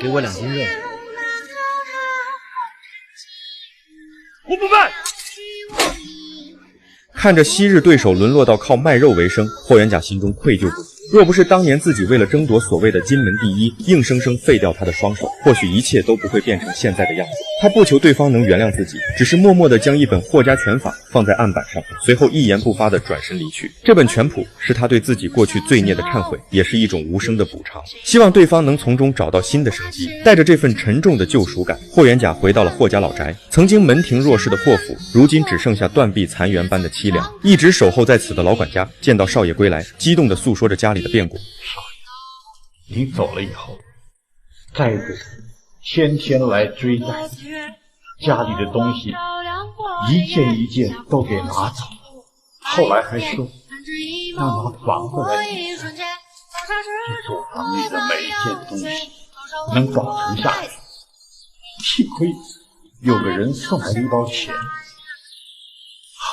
给我2斤肉。我不卖。看着昔日对手沦落到靠卖肉为生，霍元甲心中愧疚不已。若不是当年自己为了争夺所谓的金门第一，硬生生废掉他的双手，或许一切都不会变成现在的样子。他不求对方能原谅自己，只是默默地将一本霍家拳法放在案板上，随后一言不发地转身离去。这本拳谱是他对自己过去罪孽的忏悔，也是一种无声的补偿，希望对方能从中找到新的生机。带着这份沉重的救赎感，霍元甲回到了霍家老宅。曾经门庭若市的霍府，如今只剩下断壁残垣般的凄凉。一直守候在此的老管家见到少爷归来，激动地诉说着家里的变故。少爷，你走了以后，寨子天天来追债，家里的东西一件一件都给拿走，后来还说要拿房子来抵债。这作坊里的每一件东西能保存下来，幸亏有个人送来了一包钱。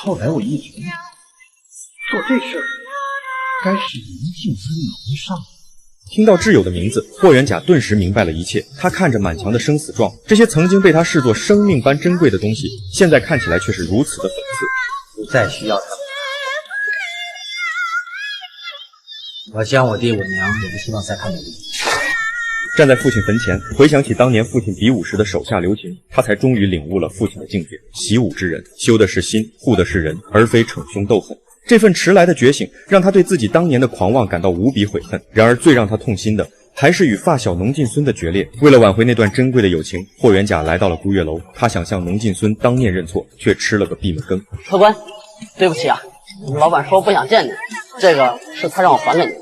后来我一琢磨，做这事儿该是林静芬楼上。听到挚友的名字，霍元甲顿时明白了一切。他看着满墙的生死状，这些曾经被他视作生命般珍贵的东西，现在看起来却是如此的讽刺。不再需要他们。我将我爹我娘也不希望再看到你。站在父亲坟前，回想起当年父亲比武时的手下留情，他才终于领悟了父亲的境界。习武之人，修的是心，护的是人，而非逞凶斗狠。这份迟来的觉醒，让他对自己当年的狂妄感到无比悔恨。然而最让他痛心的，还是与发小农进孙的决裂。为了挽回那段珍贵的友情，霍元甲来到了孤月楼。他想向农进孙当面认错，却吃了个闭门羹。客官，对不起啊，我们老板说不想见你，这个是他让我还给你的。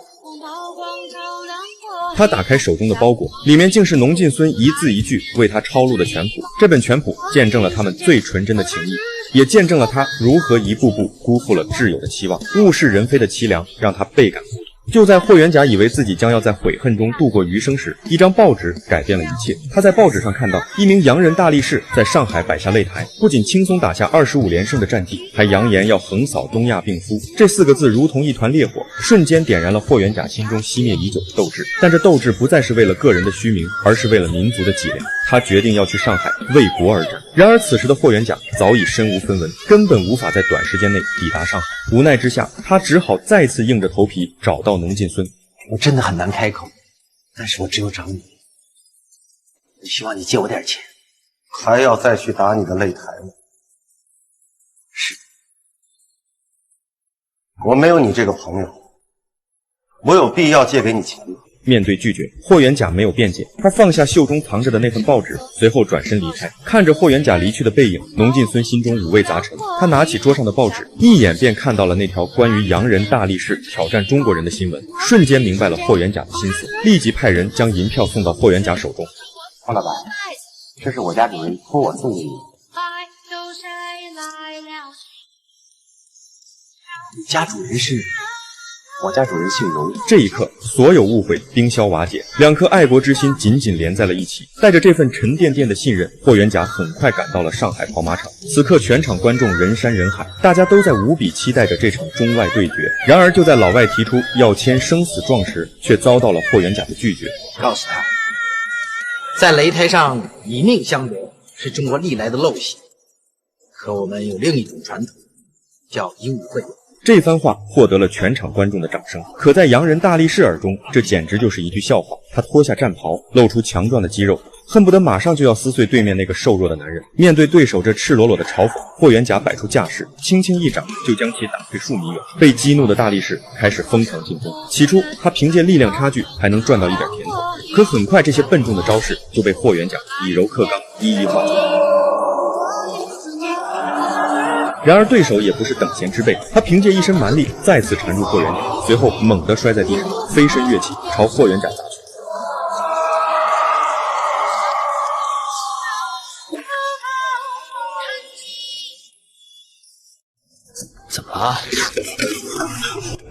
他打开手中的包裹，里面竟是农进孙一字一句为他抄录的拳谱。这本拳谱见证了他们最纯真的情谊，也见证了他如何一步步辜负了挚友的期望。物是人非的凄凉让他倍感孤独。就在霍元甲以为自己将要在悔恨中度过余生时，一张报纸改变了一切。他在报纸上看到一名洋人大力士在上海摆下擂台，不仅轻松打下25连胜的战绩，还扬言要横扫东亚病夫。这4个字如同一团烈火，瞬间点燃了霍元甲心中熄灭已久的斗志。但这斗志不再是为了个人的虚名，而是为了民族的脊梁。他决定要去上海为国而战。然而此时的霍元甲早已身无分文，根本无法在短时间内抵达上海。无奈之下，他只好再次硬着头皮找到农进孙。我真的很难开口，但是我只有找你。我希望你借我点钱。还要再去打你的擂台吗？是。我没有你这个朋友，我有必要借给你钱吗？面对拒绝，霍元甲没有辩解，他放下袖中藏着的那份报纸，随后转身离开。看着霍元甲离去的背影，农进孙心中五味杂陈。他拿起桌上的报纸，一眼便看到了那条关于洋人大力士挑战中国人的新闻，瞬间明白了霍元甲的心思，立即派人将银票送到霍元甲手中。霍老板，这是我家主人托我送给你。你家主人是？我家主人姓荣。这一刻，所有误会冰消瓦解，两颗爱国之心紧紧连在了一起。带着这份沉甸甸的信任，霍元甲很快赶到了上海跑马场。此刻全场观众人山人海，大家都在无比期待着这场中外对决。然而就在老外提出要签生死状时，却遭到了霍元甲的拒绝。告诉他，在擂台上以命相搏是中国历来的陋习，可我们有另一种传统，叫以武会友。这番话获得了全场观众的掌声，可在洋人大力士耳中，这简直就是一句笑话。他脱下战袍，露出强壮的肌肉，恨不得马上就要撕碎对面那个瘦弱的男人。面对对手这赤裸裸的嘲讽，霍元甲摆出架势，轻轻一掌就将其打飞数米远。被激怒的大力士开始疯狂进攻。起初他凭借力量差距还能赚到一点甜头，可很快这些笨重的招式就被霍元甲以柔克刚，一一化解。然而对手也不是等闲之辈，他凭借一身蛮力再次缠住霍元甲，随后猛地摔在地上，飞身跃起，朝霍元甲砸去。怎么了？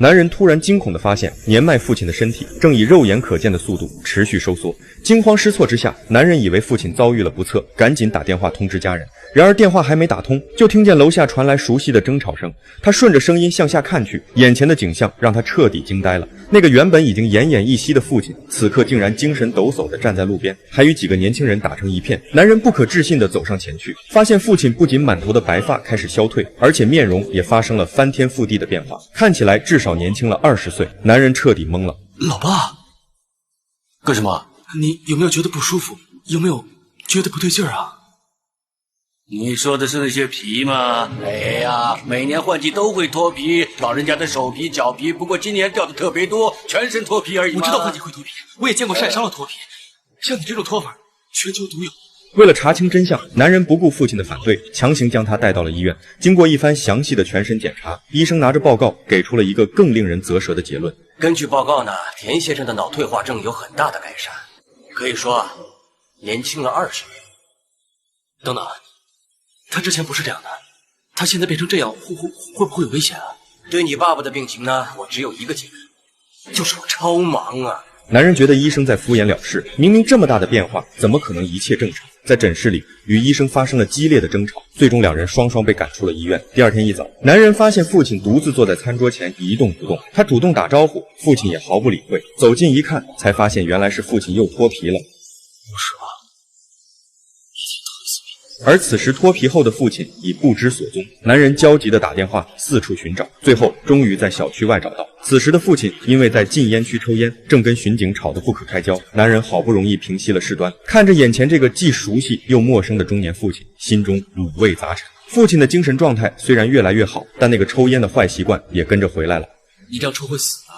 男人突然惊恐地发现，年迈父亲的身体正以肉眼可见的速度持续收缩。惊慌失措之下，男人以为父亲遭遇了不测，赶紧打电话通知家人。然而电话还没打通，就听见楼下传来熟悉的争吵声。他顺着声音向下看去，眼前的景象让他彻底惊呆了。那个原本已经奄奄一息的父亲，此刻竟然精神抖擞地站在路边，还与几个年轻人打成一片。男人不可置信地走上前去，发现父亲不仅满头的白发开始消退，而且面容也发生了翻天覆地的变化，看起来至少年轻了20岁。男人彻底懵了。老爸，干什么？你有没有觉得不舒服？有没有觉得不对劲儿啊？你说的是那些皮吗？哎呀，每年换季都会脱皮，老人家的手皮、脚皮，不过今年掉的特别多，全身脱皮而已。我知道换季会脱皮，我也见过晒伤了脱皮，像你这种脱法，全球独有。为了查清真相，男人不顾父亲的反对，强行将他带到了医院。经过一番详细的全身检查，医生拿着报告给出了一个更令人啧舌的结论。根据报告呢，田先生的脑退化症有很大的改善，可以说年轻了20年。等等，他之前不是这样的，他现在变成这样，会不会有危险啊？对你爸爸的病情呢，我只有一个结论，就是我超忙啊。男人觉得医生在敷衍了事，明明这么大的变化，怎么可能一切正常？在诊室里，与医生发生了激烈的争吵，最终两人双双被赶出了医院。第二天一早，男人发现父亲独自坐在餐桌前一动不动，他主动打招呼，父亲也毫不理会。走近一看，才发现原来是父亲又脱皮了。不是吧？而此时脱皮后的父亲已不知所踪，男人焦急地打电话四处寻找，最后终于在小区外找到。此时的父亲因为在禁烟区抽烟，正跟巡警吵得不可开交。男人好不容易平息了事端，看着眼前这个既熟悉又陌生的中年父亲，心中五味杂陈。父亲的精神状态虽然越来越好，但那个抽烟的坏习惯也跟着回来了。你这样抽会死的。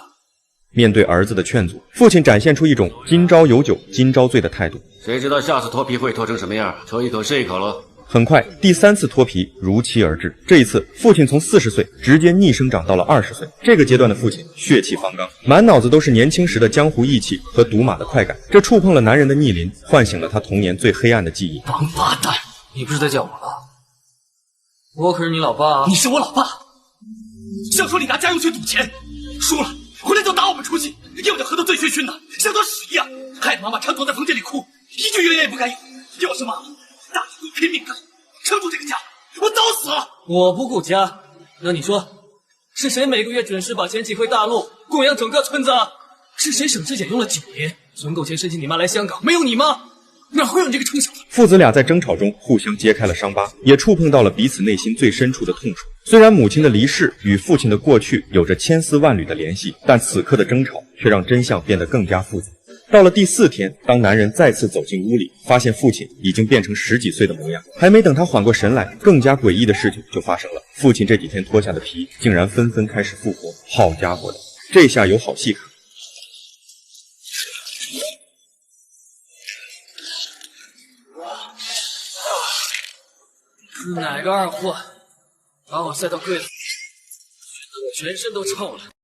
面对儿子的劝阻，父亲展现出一种今朝有酒今朝醉的态度。谁知道下次脱皮会脱成什么样？抽一口是一口喽。很快，第3次脱皮如期而至。这一次，父亲从40岁直接逆生长到了20岁。这个阶段的父亲血气方刚，满脑子都是年轻时的江湖义气和赌马的快感。这触碰了男人的逆鳞，唤醒了他童年最黑暗的记忆。王八蛋！你不是在叫我吗？我可是你老爸啊！你是我老爸。上说你拿家用去赌钱，输了回来就打我们出气，要就喝得醉醺醺的，像坨屎一样，害得妈妈常躲在房间里哭，一句怨言也不敢有。要是妈妈大家都拼命干，撑住这个家，我早死了。我不顾家，那你说，是谁每个月准时把钱寄回大陆，供养整个村子？是谁省吃俭用了9年，存够钱申请你妈来香港？没有你妈，哪会有你这个臭小子？父子俩在争吵中互相揭开了伤疤，也触碰到了彼此内心最深处的痛楚。虽然母亲的离世与父亲的过去有着千丝万缕的联系，但此刻的争吵却让真相变得更加复杂。到了第4天，当男人再次走进屋里，发现父亲已经变成10几岁的模样，还没等他缓过神来，更加诡异的事情就发生了。父亲这几天脱下的皮竟然纷纷开始复活，好家伙的，这下有好戏看。哪个二货把我塞到柜子里，觉得我全身都臭了。